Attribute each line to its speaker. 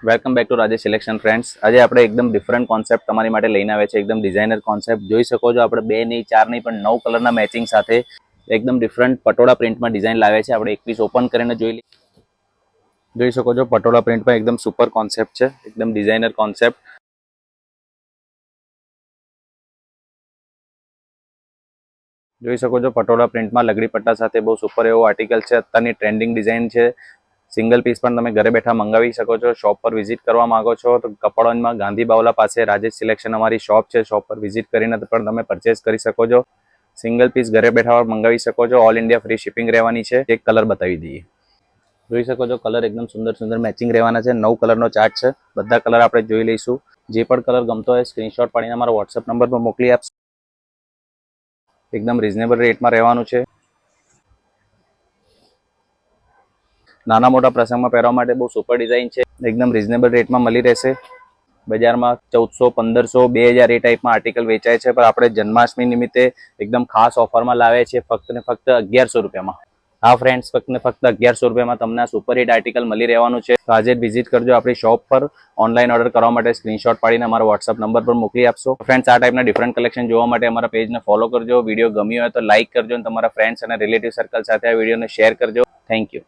Speaker 1: Welcome back to Rajesh selection friends. આજે આપણે એકદમ ડિફરન્ટ કોન્સેપ્ટ તમારી માટે લઈને આવે છે. એકદમ ડિઝાઇનર કોન્સેપ્ટ જોઈ શકો છો. આપણે 2 નહીં 4 નહીં પણ 9 કલરના મેચિંગ સાથે એકદમ ડિફરન્ટ પટોળા પ્રિન્ટમાં ડિઝાઇન લાવે છે. આપણે એક પીસ ઓપન કરીને જોઈ શકો છો. પટોળા પ્રિન્ટમાં એકદમ સુપર કોન્સેપ્ટ છે, એકદમ ડિઝાઇનર કોન્સેપ્ટ. જોઈ શકો છો પટોળા પ્રિન્ટમાં લગડી પટ્ટા સાથે બહુ સુપર એવો આર્ટિકલ છે. અત્યારની ટ્રેન્ડિંગ ડિઝાઇન છે. સિંગલ પીસ પણ તમે ઘરે બેઠા મંગાવી શકો છો. શોપ પર વિઝિટ કરવા માંગો છો તો કપડવંજમાં ગાંધી બાવલા પાસે રાજેશ સિલેક્શન અમારી શોપ છે. શોપ પર વિઝિટ કરીને પણ તમે પરચેસ કરી શકો છો. સિંગલ પીસ ઘરે બેઠા મંગાવી શકો છો. ઓલ ઇન્ડિયા ફ્રી શિપિંગ રહેવાની છે. એક કલર બતાવી દઈએ. જોઈ શકો છો કલર એકદમ સુંદર સુંદર મેચિંગ રહેવાના છે. 9 કલરનો ચાર્ટ છે. બધા કલર આપણે જોઈ લઈશું. જે પણ કલર ગમતો હોય સ્ક્રીનશોટ પાડીને અમારા વોટ્સએપ નંબર પર મોકલી આપશો. એકદમ રિઝનેબલ રેટમાં રહેવાનું છે. નાના મોટા પ્રસંગમાં પહેરવા માટે બહુ સુપર ડિઝાઇન છે. એકદમ રિઝનેબલ રેટમાં મળી રહેશે. બજારમાં 1400, 1500, 2000 એ ટાઈપમાં આર્ટિકલ વેચાય છે, પણ આપણે જન્માષ્ટમી નિમિત્તે એકદમ ખાસ ઓફરમાં લાવે છે. ફક્ત ને ફક્ત 1100 રૂપિયામાં. હા ફ્રેન્ડ્સ, ફક્ત ને ફક્ત 1100 રૂપિયામાં તમને આ સુપર હિટ આર્ટિકલ મળી રહેવાનું છે. તો આજે જ વિઝિટ કરજો આપણી શોપ પર. ઓનલાઈન ઓર્ડર કરવા માટે સ્ક્રીનશોટ પાડીને અમારા વોટ્સએપ નંબર પર મોકલી આપશો. ફ્રેન્ડ્સ, આ ટાઈપના ડિફરન્ટ કલેક્શન જોવા માટે અમારા પેજને ફોલો કરજો. વિડીયો ગમ્યો હોય તો લાઇક કરજો અને તમારા ફ્રેન્ડ્સ અને રિલેટિવ સર્કલ સાથે આ વિડીયોને શેર કરજો. Thank you.